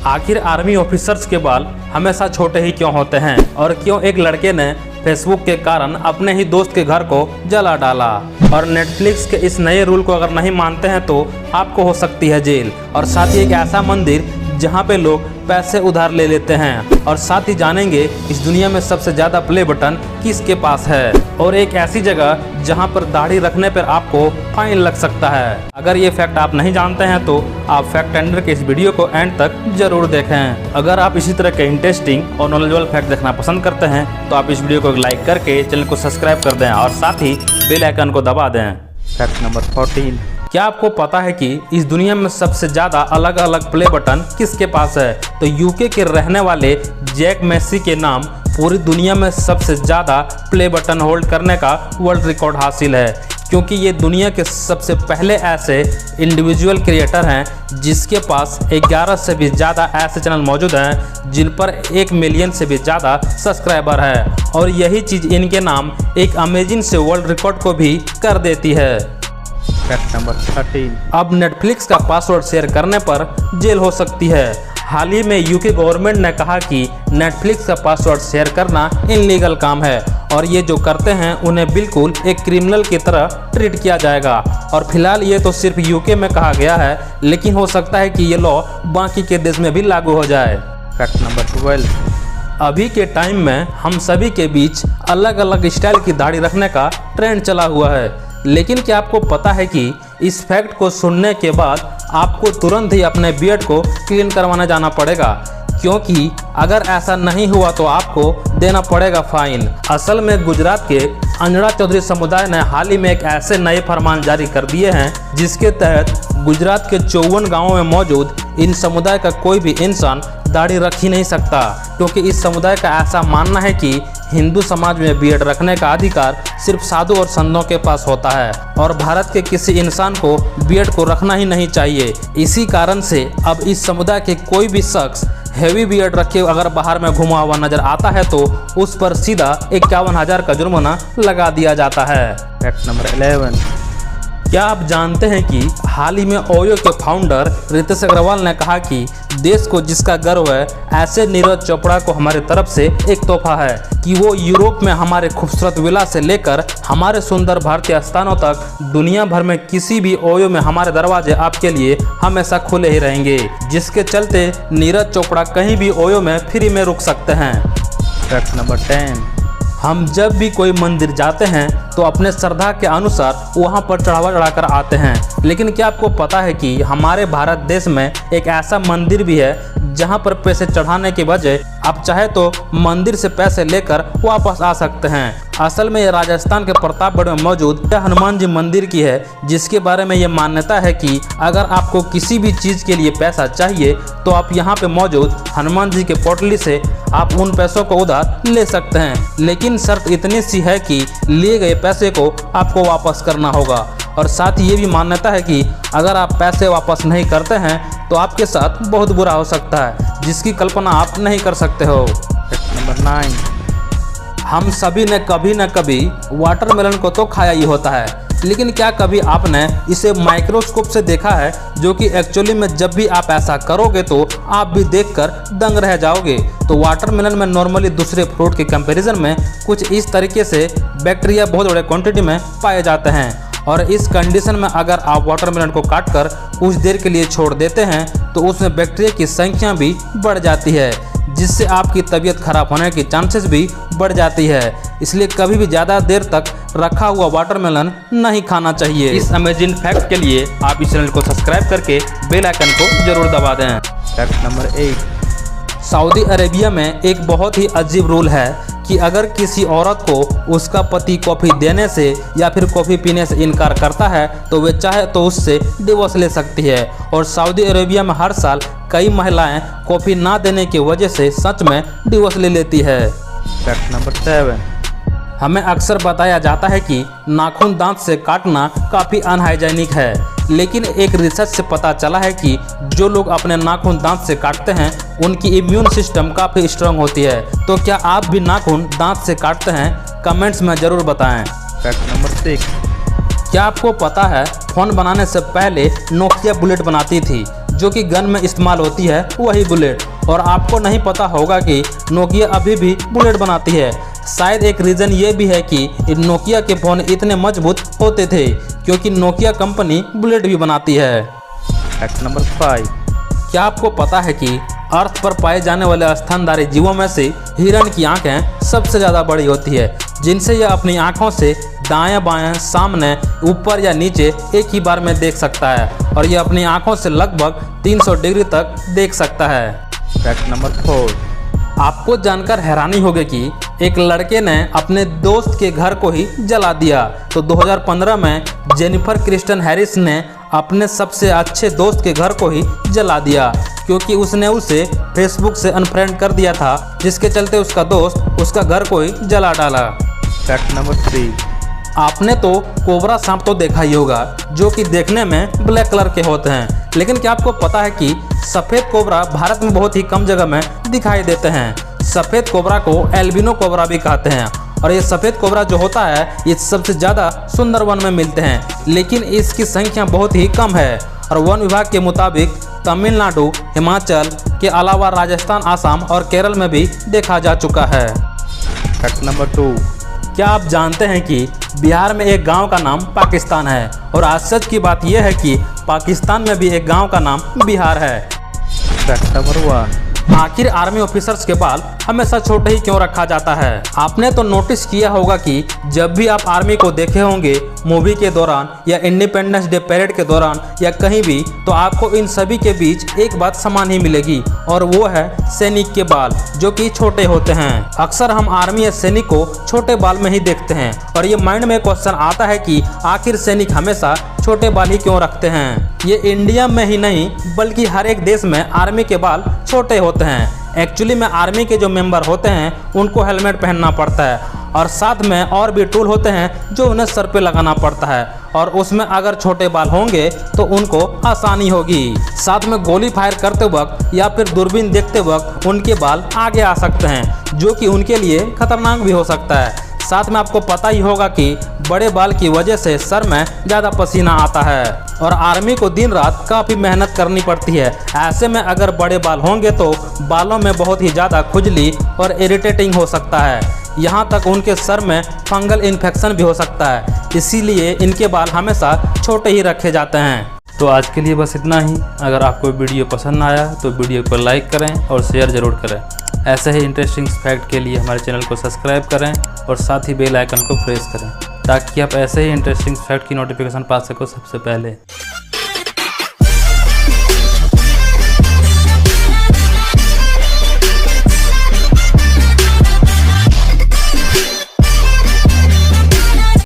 आखिर army officers के बाल हमेशा छोटे ही क्यों होते हैं और क्यों एक लड़के ने फेसबुक के कारण अपने ही दोस्त के घर को जला डाला। और नेटफ्लिक्स के इस नए रूल को अगर नहीं मानते हैं तो आपको हो सकती है जेल। और साथ ही एक ऐसा मंदिर जहां पे लोग पैसे उधार ले लेते हैं। और साथ ही जानेंगे इस दुनिया में सबसे ज़्यादा प्ले बटन किसके पास है। और एक ऐसी जगह जहां पर दाढ़ी रखने पर आपको फाइन लग सकता है। अगर ये फैक्ट आप नहीं जानते हैं तो आप फैक्ट एंडर के इस वीडियो को एंड तक जरूर देखें। अगर आप इसी तरह के इंटरेस्टिंग और नॉलेजेबल फैक्ट देखना पसंद करते हैं तो आप इस वीडियो को लाइक करके चैनल को सब्सक्राइब कर दें और साथ ही बेल आइकन को दबा दें। Fact number 14। क्या आपको पता है कि इस दुनिया में सबसे ज़्यादा अलग अलग प्ले बटन किसके पास है? तो यूके के रहने वाले जैक मेसी के नाम पूरी दुनिया में सबसे ज़्यादा प्ले बटन होल्ड करने का वर्ल्ड रिकॉर्ड हासिल है, क्योंकि ये दुनिया के सबसे पहले ऐसे इंडिविजुअल क्रिएटर हैं जिसके पास 11 से भी ज़्यादा ऐसे चैनल मौजूद हैं जिन पर 1 मिलियन से भी ज़्यादा सब्सक्राइबर है। और यही चीज़ इनके नाम एक अमेजिंग से वर्ल्ड रिकॉर्ड को भी कर देती है। Fact number 13। अब नेटफ्लिक्स का पासवर्ड शेयर करने पर जेल हो सकती है। हाल ही में यूके गवर्नमेंट ने कहा कि नेटफ्लिक्स का पासवर्ड शेयर करना इनलीगल काम है और ये जो करते हैं उन्हें बिल्कुल एक क्रिमिनल की तरह ट्रीट किया जाएगा। और फिलहाल ये तो सिर्फ यूके में कहा गया है, लेकिन हो सकता है कि ये लॉ बाकी के देश में भी लागू हो जाए। Fact number 12। अभी के टाइम में हम सभी के बीच अलग अलग स्टाइल की दाढ़ी रखने का ट्रेंड चला हुआ है, लेकिन क्या आपको पता है कि इस फैक्ट को सुनने के बाद आपको तुरंत ही अपने बियर्ड को क्लीन करवाने जाना पड़ेगा, क्योंकि अगर ऐसा नहीं हुआ तो आपको देना पड़ेगा फाइन। असल में गुजरात के अंजड़ा चौधरी समुदाय ने हाल ही में एक ऐसे नए फरमान जारी कर दिए हैं जिसके तहत गुजरात के 54 गाँवों में मौजूद इन समुदाय का कोई भी इंसान दाढ़ी रख ही नहीं सकता, क्योंकि इस समुदाय का ऐसा मानना है कि हिंदू समाज में बियर्ड रखने का अधिकार सिर्फ साधु और संतों के पास होता है और भारत के किसी इंसान को बियर्ड को रखना ही नहीं चाहिए। इसी कारण से अब इस समुदाय के कोई भी शख्स हैवी बियर्ड रखे अगर बाहर में घुमा हुआ नजर आता है तो उस पर सीधा 51,000 का जुर्माना लगा दिया जाता है। Fact number 11। क्या आप जानते हैं कि हाल ही में ओयो के फाउंडर रितेश अग्रवाल ने कहा कि देश को जिसका गर्व है ऐसे नीरज चोपड़ा को हमारी तरफ से एक तोहफा है कि वो यूरोप में हमारे खूबसूरत विला से लेकर हमारे सुंदर भारतीय स्थानों तक दुनिया भर में किसी भी ओयो में हमारे दरवाजे आपके लिए हमेशा खुले ही रहेंगे, जिसके चलते नीरज चोपड़ा कहीं भी ओयो में फ्री में रुक सकते हैं। Fact number 10। हम जब भी कोई मंदिर जाते हैं तो अपने श्रद्धा के अनुसार वहां पर चढ़ावा चढ़ाकर आते हैं, लेकिन क्या आपको पता है कि हमारे भारत देश में एक ऐसा मंदिर भी है जहां पर पैसे चढ़ाने के बजाय आप चाहे तो मंदिर से पैसे लेकर वापस आ सकते हैं। असल में ये राजस्थान के प्रतापगढ़ में मौजूद हनुमान जी मंदिर की है, जिसके बारे में ये मान्यता है कि अगर आपको किसी भी चीज़ के लिए पैसा चाहिए तो आप यहाँ पे मौजूद हनुमान जी के पोटली से आप उन पैसों को उधार ले सकते हैं, लेकिन शर्त इतनी सी है कि लिए गए पैसे को आपको वापस करना होगा। और साथ ही ये भी मान्यता है कि अगर आप पैसे वापस नहीं करते हैं तो आपके साथ बहुत बुरा हो सकता है, जिसकी कल्पना आप नहीं कर सकते हो। नंबर 9। हम सभी ने कभी न कभी वाटरमेलन को तो खाया ही होता है, लेकिन क्या कभी आपने इसे माइक्रोस्कोप से देखा है, जो कि एक्चुअली में जब भी आप ऐसा करोगे तो आप भी देखकर दंग रह जाओगे। तो वाटरमेलन में नॉर्मली दूसरे फ्रूट के कंपैरिजन में कुछ इस तरीके से बैक्टीरिया बहुत बड़े क्वांटिटी में पाए जाते हैं, और इस कंडीशन में अगर आप वाटरमेलन को काटकर कुछ देर के लिए छोड़ देते हैं तो उसमें बैक्टीरिया की संख्या भी बढ़ जाती है, जिससे आपकी तबीयत खराब होने की चांसेस भी बढ़ जाती है। इसलिए कभी भी ज़्यादा देर तक रखा हुआ वाटरमेलन नहीं खाना चाहिए। इस अमेजिंग फैक्ट के लिए आप इस चैनल को सब्सक्राइब करके बेल आइकन को जरूर दबा दें। Fact number 8। सऊदी अरेबिया में एक बहुत ही अजीब रूल है कि अगर किसी औरत को उसका पति कॉफ़ी देने से या फिर कॉफ़ी पीने से इनकार करता है तो वे चाहे तो उससे डिवोर्स ले सकती है। और सऊदी अरेबिया में हर साल कई महिलाएं कॉफ़ी ना देने की वजह से सच में डिवोर्स ले लेती है। Fact number 7। हमें अक्सर बताया जाता है कि नाखून दांत से काटना काफ़ी अनहाइजेनिक है, लेकिन एक रिसर्च से पता चला है कि जो लोग अपने नाखून दांत से काटते हैं उनकी इम्यून सिस्टम काफ़ी स्ट्रांग होती है। तो क्या आप भी नाखून दांत से काटते हैं? कमेंट्स में ज़रूर बताएं। Fact number 6। क्या आपको पता है फ़ोन बनाने से पहले नोकिया बुलेट बनाती थी, जो कि गन में इस्तेमाल होती है वही बुलेट। और आपको नहीं पता होगा कि नोकिया अभी भी बुलेट बनाती है। शायद एक रीज़न ये भी है कि नोकिया के फ़ोन इतने मजबूत होते थे क्योंकि नोकिया कंपनी बुलेट भी बनाती है। Fact number 5। क्या आपको पता है कि अर्थ पर पाए जाने वाले स्तनधारी जीवों में से हिरण की आंखें सबसे ज़्यादा बड़ी होती है, जिनसे यह अपनी आंखों से दाएं बाएं, सामने, ऊपर या नीचे एक ही बार में देख सकता है और यह अपनी आंखों से लगभग 300 डिग्री तक देख सकता है। Fact number 4। आपको जानकर हैरानी होगी कि एक लड़के ने अपने दोस्त के घर को ही जला दिया। तो 2015 में जेनिफर क्रिस्टन हैरिस ने अपने सबसे अच्छे दोस्त के घर को ही जला दिया क्योंकि उसने उसे फेसबुक से अनफ्रेंड कर दिया था, जिसके चलते उसका दोस्त उसका घर को ही जला डाला। Fact number 3। आपने तो कोबरा सांप तो देखा ही होगा, जो कि देखने में ब्लैक कलर के होते हैं, लेकिन क्या आपको पता है कि सफ़ेद कोबरा भारत में बहुत ही कम जगह में दिखाई देते हैं। सफ़ेद कोबरा को एल्बिनो कोबरा भी कहते हैं और ये सफ़ेद कोबरा जो होता है ये सबसे ज़्यादा सुंदरवन में मिलते हैं, लेकिन इसकी संख्या बहुत ही कम है। और वन विभाग के मुताबिक तमिलनाडु, हिमाचल के अलावा राजस्थान, आसाम और केरल में भी देखा जा चुका है। Fact number 2। क्या आप जानते हैं कि बिहार में एक गांव का नाम पाकिस्तान है और आश्चर्य की बात यह है कि पाकिस्तान में भी एक गांव का नाम बिहार है। Fact number 1। आखिर आर्मी ऑफिसर्स के बाल हमेशा छोटे ही क्यों रखा जाता है? आपने तो नोटिस किया होगा कि जब भी आप आर्मी को देखे होंगे मूवी के दौरान या इंडिपेंडेंस डे परेड के दौरान या कहीं भी, तो आपको इन सभी के बीच एक बात समान ही मिलेगी और वो है सैनिक के बाल, जो कि छोटे होते हैं। अक्सर हम आर्मी या सैनिक को छोटे बाल में ही देखते हैं और ये माइंड में क्वेश्चन आता है कि आखिर सैनिक हमेशा छोटे बाल ही क्यों रखते हैं? ये इंडिया में ही नहीं बल्कि हर एक देश में आर्मी के बाल छोटे होते हैं। एक्चुअली में आर्मी के जो मेंबर होते हैं उनको हेलमेट पहनना पड़ता है और साथ में और भी टूल होते हैं जो उन्हें सर पे लगाना पड़ता है और उसमें अगर छोटे बाल होंगे तो उनको आसानी होगी। साथ में गोली फायर करते वक्त या फिर दूरबीन देखते वक्त उनके बाल आगे आ सकते हैं, जो कि उनके लिए खतरनाक भी हो सकता है। साथ में आपको पता ही होगा कि बड़े बाल की वजह से सर में ज़्यादा पसीना आता है और आर्मी को दिन रात काफ़ी मेहनत करनी पड़ती है। ऐसे में अगर बड़े बाल होंगे तो बालों में बहुत ही ज़्यादा खुजली और इरिटेटिंग हो सकता है। यहाँ तक उनके सर में फंगल इन्फेक्शन भी हो सकता है, इसीलिए इनके बाल हमेशा छोटे ही रखे जाते हैं। तो आज के लिए बस इतना ही। अगर आपको वीडियो पसंद आया तो वीडियो को लाइक करें और शेयर ज़रूर करें। ऐसे ही इंटरेस्टिंग फैक्ट के लिए हमारे चैनल को सब्सक्राइब करें और साथ ही बेल आइकन को प्रेस करें ताकि आप ऐसे ही इंटरेस्टिंग फैक्ट की नोटिफिकेशन पा सको सबसे पहले।